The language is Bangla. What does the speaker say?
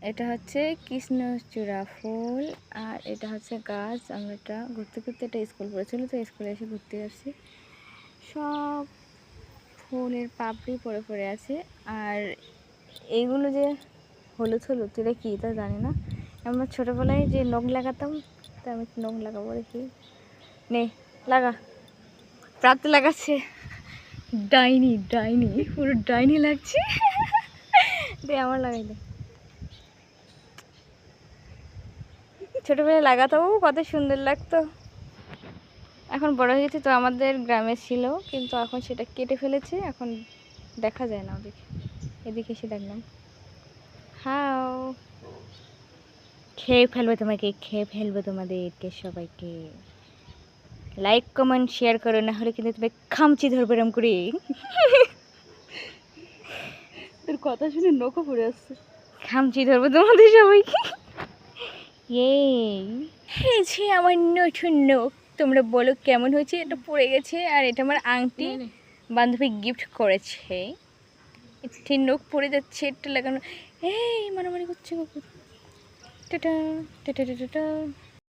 এটা হচ্ছে কৃষ্ণচূড়া ফুল আর এটা হচ্ছে গাছ। আমরা এটা ঘুরতে ঘুরতে এটা স্কুল পড়েছিল, তো স্কুলে এসে ঘুরতে আসছি। সব ফুলের পাপড়ি পড়ে পড়ে আছে। আর এইগুলো যে হলুদ হলুদ, এটা কী তা জানি না। আমরা ছোটোবেলায় যে নখ লাগাতাম, তো আমি নখ লাগাবো দেখি। নে লাগা। প্রাপ্তি লাগাচ্ছে। ডাইনি ডাইনি, পুরো ডাইনি লাগছে। দে আমার লাগাই দে। ছোটোবেলায় লাগাতাম, কত সুন্দর লাগতো। এখন বড় হয়ে গেছে, তো আমাদের গ্রামে ছিল, কিন্তু এখন সেটা কেটে ফেলেছে, এখন দেখা যায় না ওদিকে। এদিকে এসে দেখলাম। হাও, খেয়ে ফেলবে তোমাকে, খেয়ে ফেলবে তোমাদেরকে সবাইকে। লাইক কমেন্ট শেয়ার করো, না হলে কিন্তু তুমি খামচি ধরবে এরম করে। তোর কথা শুনে নৌকো পড়ে আসছে। খামচি ধরবো তোমাদের সবাইকে। এই যে আমার নতুন নখ, তোমরা বলো কেমন হয়েছে। এটা পড়ে গেছে, আর এটা আমার আংটি বান্ধবী গিফট করেছে। একটি নখ পড়ে যাচ্ছে, এটা লাগানো। এই মারামারি করছে কুকুর। Tata tata tata.